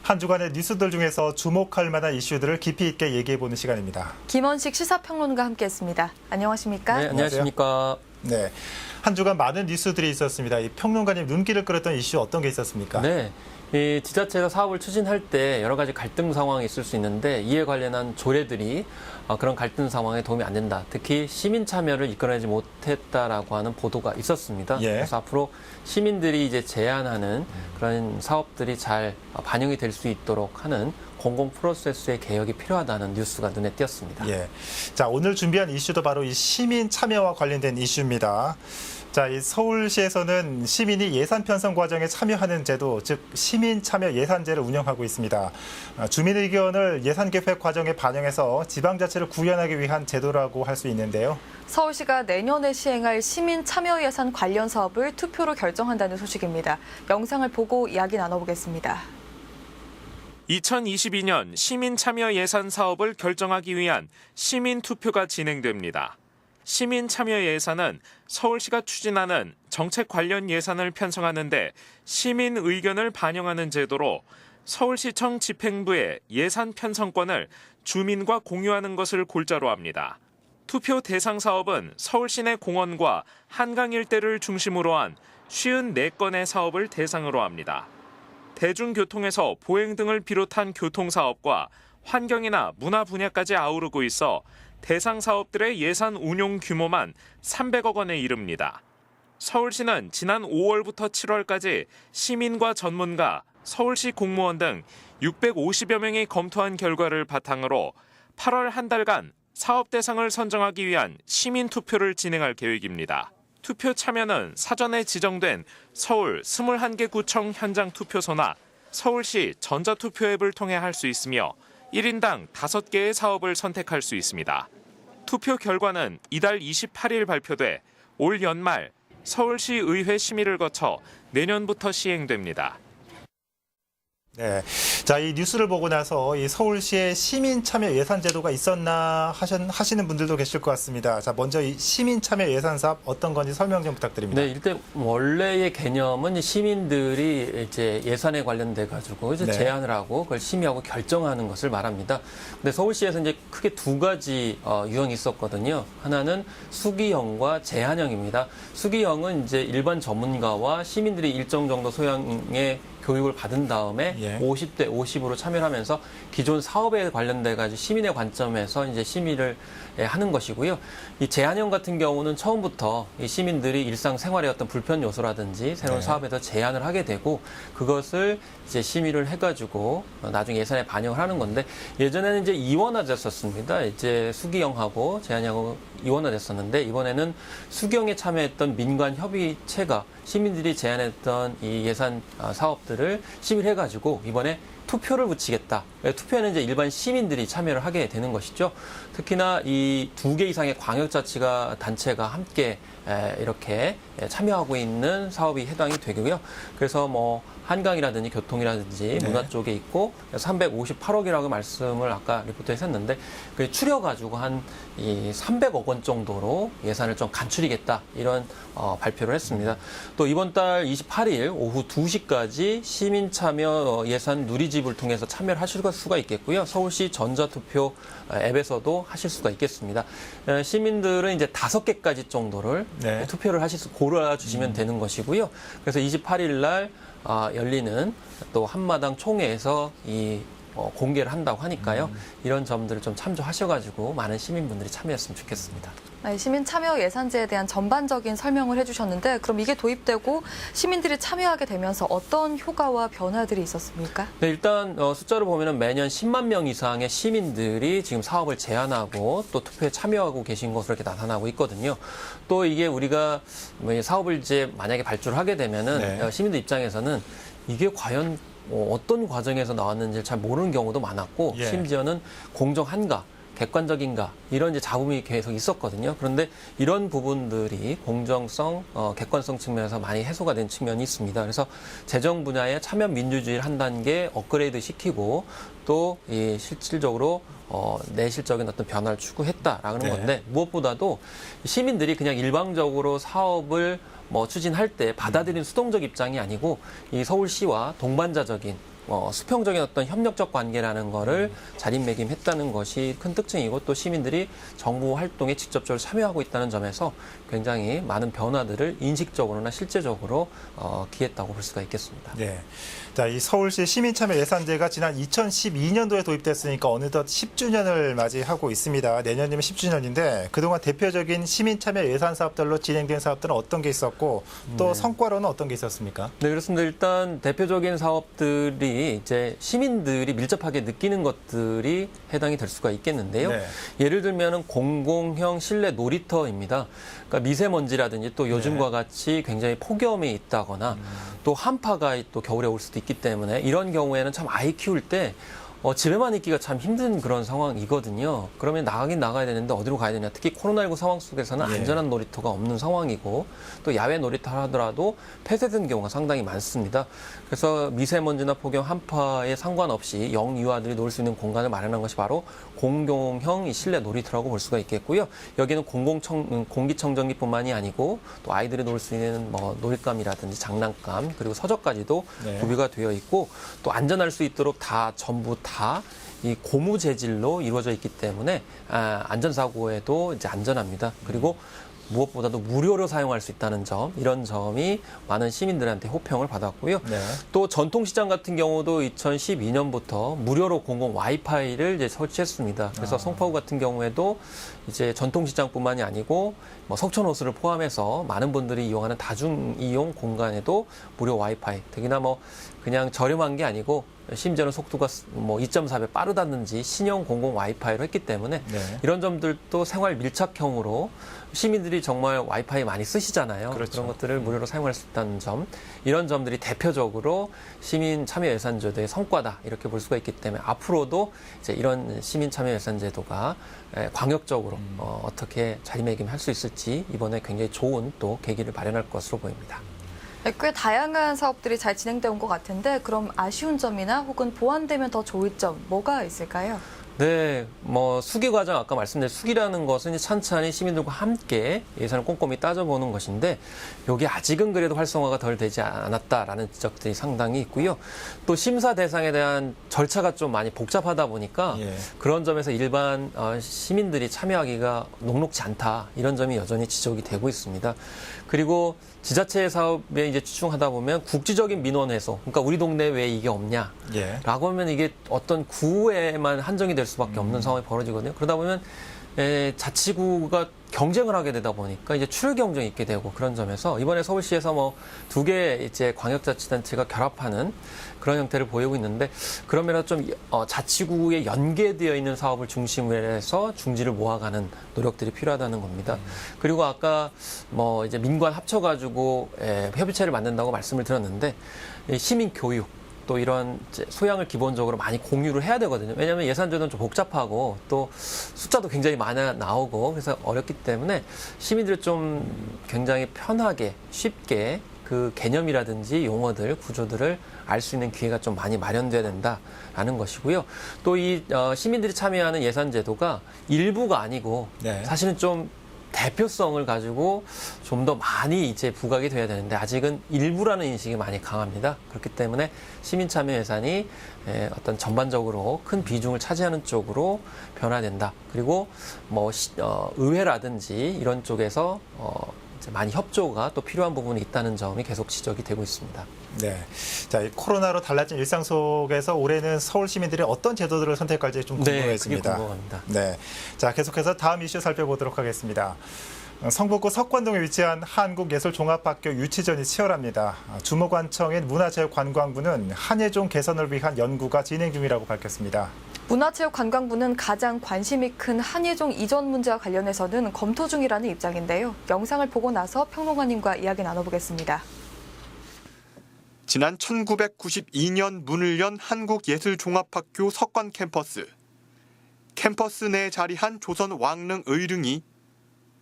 한 주간의 뉴스들 중에서 주목할 만한 이슈들을 깊이 있게 얘기해보는 시간입니다. 김원식 시사평론가 함께했습니다. 안녕하십니까? 네, 안녕하십니까? 네, 한 주간 많은 뉴스들이 있었습니다. 이 평론가님 눈길을 끌었던 이슈 어떤 게 있었습니까? 네, 이 지자체가 사업을 추진할 때 여러 가지 갈등 상황이 있을 수 있는데 이에 관련한 조례들이 그런 갈등 상황에 도움이 안 된다. 특히 시민 참여를 이끌어내지 못했다라고 하는 보도가 있었습니다. 예. 그래서 앞으로 시민들이 이제 제안하는 그런 사업들이 잘 반영이 될 수 있도록 하는 공공 프로세스의 개혁이 필요하다는 뉴스가 눈에 띄었습니다. 예. 자, 오늘 준비한 이슈도 바로 이 시민 참여와 관련된 이슈입니다. 자, 이 서울시에서는 시민이 예산 편성 과정에 참여하는 제도, 즉 시민 참여 예산제를 운영하고 있습니다. 주민 의견을 예산 계획 과정에 반영해서 지방자치를 구현하기 위한 제도라고 할 수 있는데요. 서울시가 내년에 시행할 시민 참여 예산 관련 사업을 투표로 결정한다는 소식입니다. 영상을 보고 이야기 나눠보겠습니다. 2022년 시민 참여 예산 사업을 결정하기 위한 시민 투표가 진행됩니다. 시민 참여 예산은 서울시가 추진하는 정책 관련 예산을 편성하는 데 시민 의견을 반영하는 제도로 서울시청 집행부의 예산 편성권을 주민과 공유하는 것을 골자로 합니다. 투표 대상 사업은 서울시 내 공원과 한강 일대를 중심으로 한 54건의 사업을 대상으로 합니다. 대중교통에서 보행 등을 비롯한 교통사업과 환경이나 문화 분야까지 아우르고 있어 대상 사업들의 예산 운용 규모만 300억 원에 이릅니다. 서울시는 지난 5월부터 7월까지 시민과 전문가, 서울시 공무원 등 650여 명이 검토한 결과를 바탕으로 8월 한 달간 사업 대상을 선정하기 위한 시민 투표를 진행할 계획입니다. 투표 참여는 사전에 지정된 서울 21개 구청 현장 투표소나 서울시 전자투표 앱을 통해 할 수 있으며 1인당 5개의 사업을 선택할 수 있습니다. 투표 결과는 이달 28일 발표돼 올 연말 서울시 의회 심의를 거쳐 내년부터 시행됩니다. 네. 자, 이 뉴스를 보고 나서 이 서울시의 시민 참여 예산 제도가 있었나 하시는 분들도 계실 것 같습니다. 자, 먼저 이 시민 참여 예산 사업 어떤 건지 설명 좀 부탁드립니다. 네, 일단 원래의 개념은 시민들이 이제 예산에 관련돼 가지고 이제 네. 제안을 하고 그걸 심의하고 결정하는 것을 말합니다. 근데 서울시에서 이제 크게 두 가지 유형이 있었거든요. 하나는 수기형과 제한형입니다. 수기형은 이제 일반 전문가와 시민들이 일정 정도 소양의 교육을 받은 다음에 예. 50대 50으로 참여를 하면서 기존 사업에 관련돼 가지고 시민의 관점에서 이제 심의를 하는 것이고요. 이 제한형 같은 경우는 처음부터 이 시민들이 일상생활의 어떤 불편 요소라든지 새로운 네. 사업에서 제안을 하게 되고 그것을 이제 심의를 해가지고 나중에 예산에 반영을 하는 건데 예전에는 이제 이원화됐었습니다. 이제 수기형하고 제한형하고 이원화됐었는데 이번에는 수기형에 참여했던 민관 협의체가 시민들이 제안했던 이 예산 사업들을 심의를 해가지고 이번에 투표를 붙이겠다. 투표에는 이제 일반 시민들이 참여를 하게 되는 것이죠. 특히나 이 2개 이상의 광역자치가 단체가 함께 이렇게 참여하고 있는 사업이 해당이 되고요. 그래서 뭐 한강이라든지 교통이라든지 네. 문화 쪽에 있고 358억이라고 말씀을 아까 리포트에서 했는데 그게 추려가지고 한 이 300억 원 정도로 예산을 좀 간추리겠다 이런 발표를 했습니다. 또 이번 달 28일 오후 2시까지 시민 참여 예산 누리집을 통해서 참여를 하실 수가 있겠고요. 서울시 전자투표 앱에서도 하실 수가 있겠습니다. 시민들은 이제 5개까지 정도를 네. 투표를 골라주시면 되는 것이고요. 그래서 28일 날 열리는 또 한마당 총회에서 이 공개를 한다고 하니까요. 이런 점들을 좀 참조하셔가지고 많은 시민분들이 참여했으면 좋겠습니다. 시민 참여 예산제에 대한 전반적인 설명을 해주셨는데 그럼 이게 도입되고 시민들이 참여하게 되면서 어떤 효과와 변화들이 있었습니까? 네, 일단 숫자로 보면은 매년 10만 명 이상의 시민들이 지금 사업을 제안하고 또 투표에 참여하고 계신 것으로 이렇게 나타나고 있거든요. 또 이게 우리가 사업을 이제 만약에 발주를 하게 되면은 네. 시민들 입장에서는 이게 과연 어떤 과정에서 나왔는지 잘 모르는 경우도 많았고 예. 심지어는 공정한가 객관적인가 이런 이제 잡음이 계속 있었거든요. 그런데 이런 부분들이 공정성, 객관성 측면에서 많이 해소가 된 측면이 있습니다. 그래서 재정 분야의 참여 민주주의를 한 단계 업그레이드 시키고 또 이 실질적으로 내실적인 어떤 변화를 추구했다라는 네. 건데 무엇보다도 시민들이 그냥 일방적으로 사업을 추진할 때 받아들이는 수동적 입장이 아니고 이 서울시와 동반자적인 수평적인 어떤 협력적 관계라는 거를 자리매김했다는 것이 큰 특징이고 또 시민들이 정부 활동에 직접적으로 참여하고 있다는 점에서 굉장히 많은 변화들을 인식적으로나 실제적으로 기했다고 볼 수가 있겠습니다. 네. 자, 이 서울시 시민참여 예산제가 지난 2012년도에 도입됐으니까 어느덧 10주년을 맞이하고 있습니다. 내년이면 10주년인데 그동안 대표적인 시민참여 예산 사업들로 진행된 사업들은 어떤 게 있었고 또 성과로는 어떤 게 있었습니까? 네, 그렇습니다. 일단 대표적인 사업들이 이제 시민들이 밀접하게 느끼는 것들이 해당이 될 수가 있겠는데요. 네. 예를 들면은 공공형 실내 놀이터입니다. 그러니까 미세먼지라든지 또 요즘과 같이 굉장히 폭염이 있다거나 또 한파가 또 겨울에 올 수도 있기 때문에 이런 경우에는 참 아이 키울 때 집에만 있기가 참 힘든 그런 상황이거든요. 그러면 나가긴 나가야 되는데 어디로 가야 되냐. 특히 코로나19 상황 속에서는 예. 안전한 놀이터가 없는 상황이고 또 야외 놀이터 하더라도 폐쇄된 경우가 상당히 많습니다. 그래서 미세먼지나 폭염, 한파에 상관없이 영유아들이 놀 수 있는 공간을 마련한 것이 바로 공공형 실내 놀이터라고 볼 수가 있겠고요. 여기는 공기청정기뿐만이 아니고 또 아이들이 놀 수 있는 놀잇감이라든지 장난감 그리고 서적까지도 네. 구비가 되어 있고 또 안전할 수 있도록 전부 다 이 고무 재질로 이루어져 있기 때문에 안전사고에도 이제 안전합니다. 그리고 무엇보다도 무료로 사용할 수 있다는 점, 이런 점이 많은 시민들한테 호평을 받았고요. 네. 또 전통시장 같은 경우도 2012년부터 무료로 공공 와이파이를 이제 설치했습니다. 그래서 송파구 같은 경우에도 이제 전통시장뿐만이 아니고 석촌호수를 포함해서 많은 분들이 이용하는 다중이용 공간에도 무료 와이파이, 특히나 그냥 저렴한 게 아니고 심지어는 속도가 2.4배 빠르다든지 신형 공공 와이파이로 했기 때문에 네. 이런 점들도 생활 밀착형으로 시민들이 정말 와이파이 많이 쓰시잖아요. 그렇죠. 그런 것들을 무료로 사용할 수 있다는 점, 이런 점들이 대표적으로 시민 참여 예산제도의 성과다 이렇게 볼 수가 있기 때문에 앞으로도 이제 이런 시민 참여 예산제도가 광역적으로 어떻게 자리매김할 수 있을지 이번에 굉장히 좋은 또 계기를 마련할 것으로 보입니다. 꽤 다양한 사업들이 잘 진행되어 온 것 같은데 그럼 아쉬운 점이나 혹은 보완되면 더 좋을 점 뭐가 있을까요? 네, 수기 과정 아까 말씀드린 수기라는 것은 이제 찬찬히 시민들과 함께 예산을 꼼꼼히 따져보는 것인데 여기 아직은 그래도 활성화가 덜 되지 않았다라는 지적들이 상당히 있고요. 또 심사 대상에 대한 절차가 좀 많이 복잡하다 보니까 예. 그런 점에서 일반 시민들이 참여하기가 녹록지 않다 이런 점이 여전히 지적이 되고 있습니다. 그리고 지자체 사업에 이제 집중하다 보면 국지적인 민원 해소, 그러니까 우리 동네에 왜 이게 없냐? 예. 라고 하면 이게 어떤 구에만 한정이 될 수밖에 없는 상황이 벌어지거든요. 그러다 보면 자치구가 경쟁을 하게 되다 보니까 이제 출혈 경쟁이 있게 되고 그런 점에서 이번에 서울시에서 2개 이제 광역자치단체가 결합하는 그런 형태를 보이고 있는데 그러면 좀 자치구에 연계되어 있는 사업을 중심으로 해서 중지를 모아가는 노력들이 필요하다는 겁니다. 그리고 아까 이제 민관 합쳐가지고 협의체를 만든다고 말씀을 드렸는데 시민 교육 또 이런 소양을 기본적으로 많이 공유를 해야 되거든요. 왜냐하면 예산제도는 좀 복잡하고 또 숫자도 굉장히 많이 나오고 그래서 어렵기 때문에 시민들이 좀 굉장히 편하게 쉽게 그 개념이라든지 용어들, 구조들을 알 수 있는 기회가 좀 많이 마련돼야 된다라는 것이고요. 또 이 시민들이 참여하는 예산제도가 일부가 아니고 네. 사실은 좀 대표성을 가지고 좀 더 많이 이제 부각이 돼야 되는데 아직은 일부라는 인식이 많이 강합니다. 그렇기 때문에 시민 참여 예산이 어떤 전반적으로 큰 비중을 차지하는 쪽으로 변화된다. 그리고 의회라든지 이런 쪽에서 이제 많이 협조가 또 필요한 부분이 있다는 점이 계속 지적이 되고 있습니다. 네. 자, 이 코로나로 달라진 일상 속에서 올해는 서울 시민들이 어떤 제도들을 선택할지 좀 궁금해집니다. 네, 그게 궁금합니다. 네. 자, 계속해서 다음 이슈 살펴보도록 하겠습니다. 성북구 석관동에 위치한 한국예술종합학교 유치전이 치열합니다. 주무관청인 문화체육관광부는 한예종 개선을 위한 연구가 진행 중이라고 밝혔습니다. 문화체육관광부는 가장 관심이 큰 한예종 이전 문제와 관련해서는 검토 중이라는 입장인데요. 영상을 보고 나서 평론가님과 이야기 나눠보겠습니다. 지난 1992년 문을 연 한국예술종합학교 석관 캠퍼스. 캠퍼스 내에 자리한 조선 왕릉 의릉이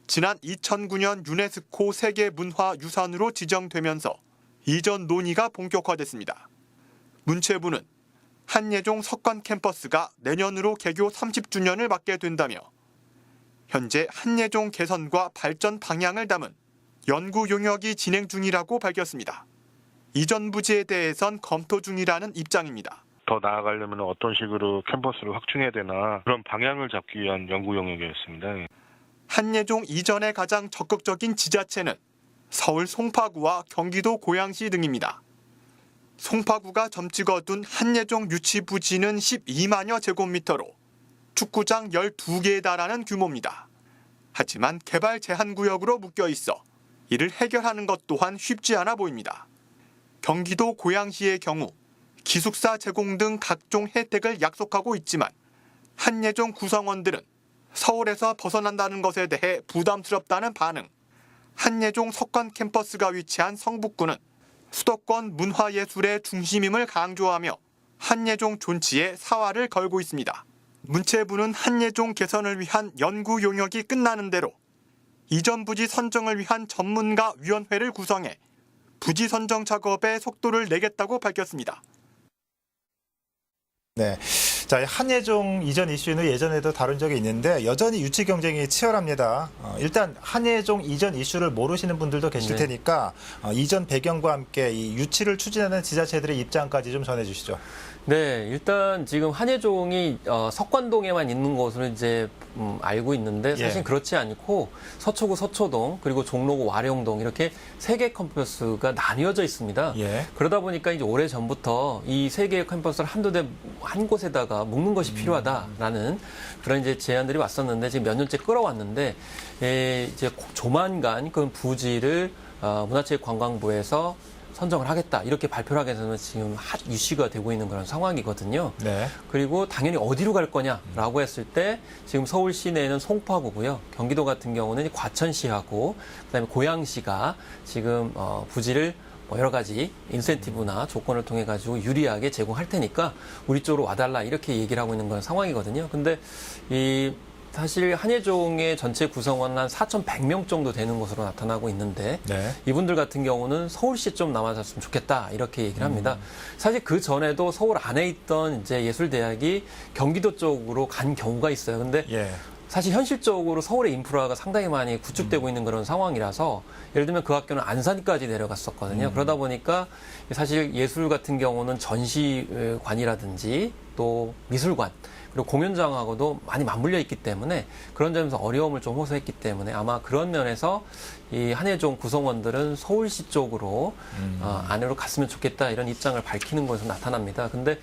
지난 2009년 유네스코 세계문화유산으로 지정되면서 이전 논의가 본격화됐습니다. 문체부는 한예종 석관 캠퍼스가 내년으로 개교 30주년을 맞게 된다며 현재 한예종 개선과 발전 방향을 담은 연구 용역이 진행 중이라고 밝혔습니다. 이전 부지에 대해선 검토 중이라는 입장입니다. 더 나아가려면 어떤 식으로 캠퍼스를 확충해야 되나 그런 방향을 잡기 위한 연구 영역이었습니다. 한예종 이전에 가장 적극적인 지자체는 서울 송파구와 경기도 고양시 등입니다. 송파구가 점찍어둔 한예종 유치 부지는 12만여 제곱미터로 축구장 12개에 달하는 규모입니다. 하지만 개발 제한구역으로 묶여 있어 이를 해결하는 것 또한 쉽지 않아 보입니다. 경기도 고양시의 경우 기숙사 제공 등 각종 혜택을 약속하고 있지만 한예종 구성원들은 서울에서 벗어난다는 것에 대해 부담스럽다는 반응. 한예종 석관 캠퍼스가 위치한 성북구는 수도권 문화예술의 중심임을 강조하며 한예종 존치에 사활을 걸고 있습니다. 문체부는 한예종 개선을 위한 연구 용역이 끝나는 대로 이전 부지 선정을 위한 전문가 위원회를 구성해 부지 선정 작업에 속도를 내겠다고 밝혔습니다. 네. 자, 한예종 이전 이슈는 예전에도 다룬 적이 있는데 여전히 유치 경쟁이 치열합니다. 일단 한예종 이전 이슈를 모르시는 분들도 계실 네. 테니까 이전 배경과 함께 이 유치를 추진하는 지자체들의 입장까지 좀 전해주시죠. 네, 일단 지금 한예종이 석관동에만 있는 것으로 이제 알고 있는데 사실 예. 그렇지 않고 서초구 서초동 그리고 종로구 와룡동 이렇게 세 개 캠퍼스가 나뉘어져 있습니다. 예. 그러다 보니까 이제 오래 전부터 이 세 개의 캠퍼스를 한 곳에다가 묶는 것이 필요하다라는 그런 이제 제안들이 왔었는데 지금 몇 년째 끌어왔는데 이제 조만간 그 부지를 문화체육관광부에서 선정을 하겠다 이렇게 발표를 하게 되면 지금 핫 이슈가 되고 있는 그런 상황이거든요. 네. 그리고 당연히 어디로 갈 거냐라고 했을 때 지금 서울 시내에는 송파구고요. 경기도 같은 경우는 과천시하고 그다음에 고양시가 지금 부지를 여러 가지 인센티브나 조건을 통해 가지고 유리하게 제공할 테니까 우리 쪽으로 와달라 이렇게 얘기를 하고 있는 그런 상황이거든요. 근데 사실 한예종의 전체 구성원은 한 4,100명 정도 되는 것으로 나타나고 있는데 네. 이분들 같은 경우는 서울시 좀 남아줬으면 좋겠다 이렇게 얘기를 합니다. 사실 그 전에도 서울 안에 있던 이제 예술대학이 경기도 쪽으로 간 경우가 있어요. 근데 예. 사실 현실적으로 서울의 인프라가 상당히 많이 구축되고 있는 그런 상황이라서 예를 들면 그 학교는 안산까지 내려갔었거든요. 그러다 보니까 사실 예술 같은 경우는 전시관이라든지 또 미술관 그리고 공연장하고도 많이 맞물려 있기 때문에 그런 점에서 어려움을 좀 호소했기 때문에 아마 그런 면에서 이 한예종 구성원들은 서울시 쪽으로 안으로 갔으면 좋겠다 이런 입장을 밝히는 것으로 나타납니다. 근데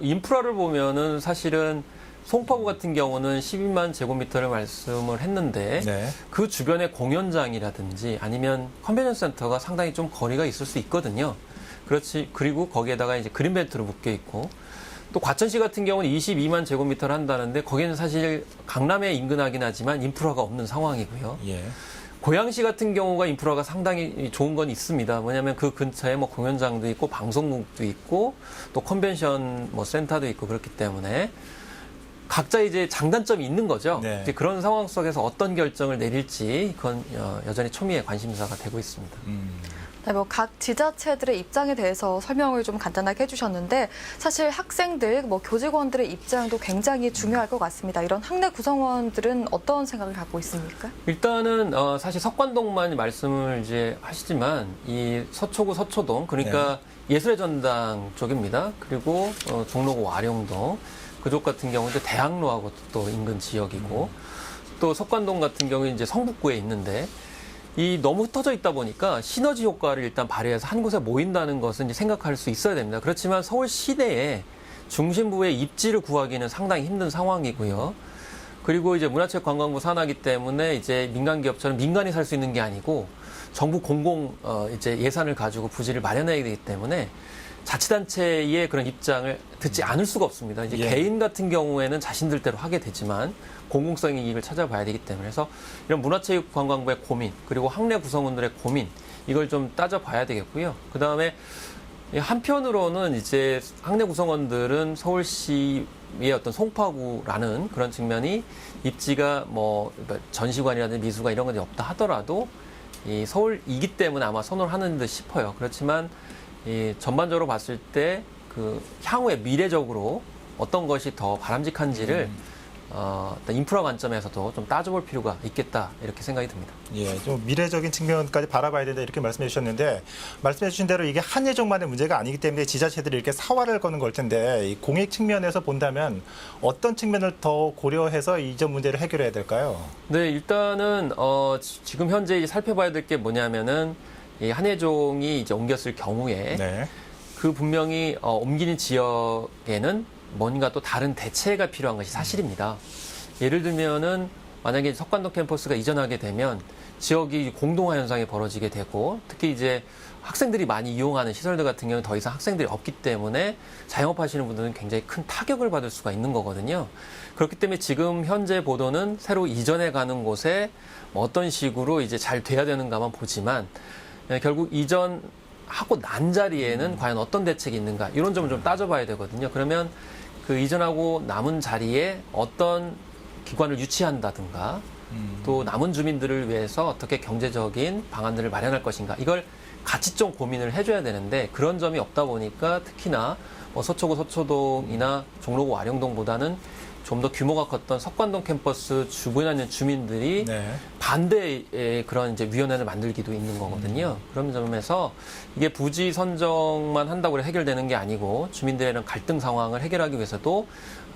인프라를 보면은 사실은 송파구 같은 경우는 12만 제곱미터를 말씀을 했는데 네. 그 주변에 공연장이라든지 아니면 컨벤션 센터가 상당히 좀 거리가 있을 수 있거든요. 그렇지. 그리고 거기에다가 이제 그린벨트로 묶여 있고 또 과천시 같은 경우는 22만 제곱미터를 한다는데 거기는 사실 강남에 인근하긴 하지만 인프라가 없는 상황이고요. 예. 고양시 같은 경우가 인프라가 상당히 좋은 건 있습니다. 뭐냐면 그 근처에 뭐 공연장도 있고 방송국도 있고 또 컨벤션 뭐 센터도 있고 그렇기 때문에 각자 이제 장단점이 있는 거죠. 네. 이제 그런 상황 속에서 어떤 결정을 내릴지 그건 여전히 초미의 관심사가 되고 있습니다. 네, 뭐 각 지자체들의 입장에 대해서 설명을 좀 간단하게 해주셨는데 사실 학생들, 뭐 교직원들의 입장도 굉장히 중요할 것 같습니다. 이런 학내 구성원들은 어떤 생각을 갖고 있습니까? 일단은 사실 석관동만 말씀을 이제 하시지만 이 서초구 서초동 그러니까 예술의 전당 쪽입니다. 그리고 종로구 와룡동 그쪽 같은 경우는 대학로하고 또 인근 지역이고 또 석관동 같은 경우는 이제 성북구에 있는데 이 너무 흩어져 있다 보니까 시너지 효과를 일단 발휘해서 한 곳에 모인다는 것은 이제 생각할 수 있어야 됩니다. 그렇지만 서울 시내에 중심부의 입지를 구하기는 상당히 힘든 상황이고요. 그리고 이제 문화체육관광부 산하기 때문에 이제 민간 기업처럼 민간이 살 수 있는 게 아니고 정부 공공 이제 예산을 가지고 부지를 마련해야 되기 때문에 자치단체의 그런 입장을 듣지 않을 수가 없습니다. 이제 예. 개인 같은 경우에는 자신들대로 하게 되지만 공공성의 이익을 찾아봐야 되기 때문에 그래서 이런 문화체육관광부의 고민 그리고 학내 구성원들의 고민 이걸 좀 따져봐야 되겠고요. 그 다음에 한편으로는 이제 학내 구성원들은 서울시의 어떤 송파구라는 그런 측면이 입지가 뭐 전시관이라든지 미술관 이런 것이 없다 하더라도 이 서울이기 때문에 아마 선호를 하는 듯 싶어요. 그렇지만 이 전반적으로 봤을 때 그 향후에 미래적으로 어떤 것이 더 바람직한지를 어떤 인프라 관점에서도 좀 따져볼 필요가 있겠다 이렇게 생각이 듭니다. 예, 좀 미래적인 측면까지 바라봐야 된다 이렇게 말씀해 주셨는데 말씀해 주신 대로 이게 한예종만의 문제가 아니기 때문에 지자체들이 이렇게 사활을 거는 걸 텐데 이 공익 측면에서 본다면 어떤 측면을 더 고려해서 이전 문제를 해결해야 될까요? 네, 일단은 지금 현재 이제 살펴봐야 될 게 뭐냐면은 이 한예종이 이제 옮겼을 경우에 네. 그 분명히 옮기는 지역에는 뭔가 또 다른 대체가 필요한 것이 사실입니다. 예를 들면은 만약에 석관동 캠퍼스가 이전하게 되면 지역이 공동화 현상이 벌어지게 되고 특히 이제 학생들이 많이 이용하는 시설들 같은 경우는 더 이상 학생들이 없기 때문에 자영업하시는 분들은 굉장히 큰 타격을 받을 수가 있는 거거든요. 그렇기 때문에 지금 현재 보도는 새로 이전해 가는 곳에 뭐 어떤 식으로 이제 잘 돼야 되는가만 보지만 결국 이전하고 난 자리에는 과연 어떤 대책이 있는가 이런 점을 좀 따져봐야 되거든요. 그러면 그 이전하고 남은 자리에 어떤 기관을 유치한다든가 또 남은 주민들을 위해서 어떻게 경제적인 방안들을 마련할 것인가 이걸 같이 좀 고민을 해줘야 되는데 그런 점이 없다 보니까 특히나 뭐 서초구 서초동이나 종로구 와룡동보다는 좀 더 규모가 컸던 석관동 캠퍼스 주변에 있는 주민들이 네. 반대의 그런 이제 위원회를 만들기도 있는 거거든요. 그런 점에서 이게 부지 선정만 한다고 해결되는 게 아니고 주민들의 갈등 상황을 해결하기 위해서도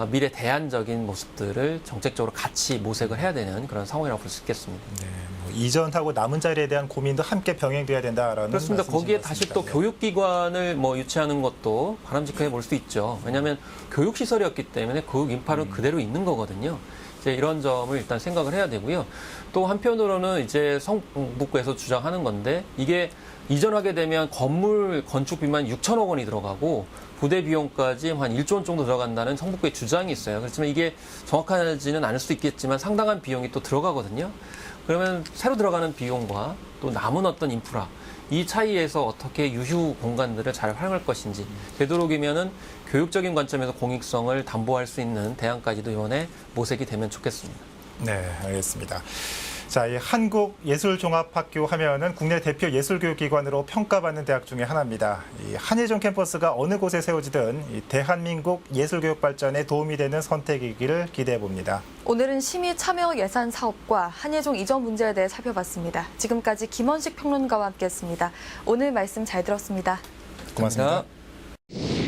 미래 대안적인 모습들을 정책적으로 같이 모색을 해야 되는 그런 상황이라고 볼 수 있겠습니다. 네, 뭐 이전하고 남은 자리에 대한 고민도 함께 병행돼야 된다라는 그렇습니다. 말씀이신 거기에 것 다시 같습니다. 또 네. 교육기관을 뭐 유치하는 것도 바람직하게 볼 수 있죠. 왜냐하면 교육시설이었기 때문에 교육 인파는 그대로 있는 거거든요. 이제 이런 점을 일단 생각을 해야 되고요. 또 한편으로는 이제 성북구에서 주장하는 건데 이게 이전하게 되면 건물 건축비만 6천억 원이 들어가고 부대 비용까지 한 1조 원 정도 들어간다는 성북구의 주장이 있어요. 그렇지만 이게 정확하지는 않을 수 있겠지만 상당한 비용이 또 들어가거든요. 그러면 새로 들어가는 비용과 또 남은 어떤 인프라 이 차이에서 어떻게 유휴 공간들을 잘 활용할 것인지 되도록이면은 교육적인 관점에서 공익성을 담보할 수 있는 대안까지도 이번에 모색이 되면 좋겠습니다. 네, 알겠습니다. 자, 이 한국예술종합학교 하면은 국내 대표 예술교육기관으로 평가받는 대학 중에 하나입니다. 이 한예종 캠퍼스가 어느 곳에 세워지든 이 대한민국 예술교육 발전에 도움이 되는 선택이기를 기대해 봅니다. 오늘은 심의 참여 예산 사업과 한예종 이전 문제에 대해 살펴봤습니다. 지금까지 김원식 평론가와 함께했습니다. 오늘 말씀 잘 들었습니다. 고맙습니다. 감사합니다.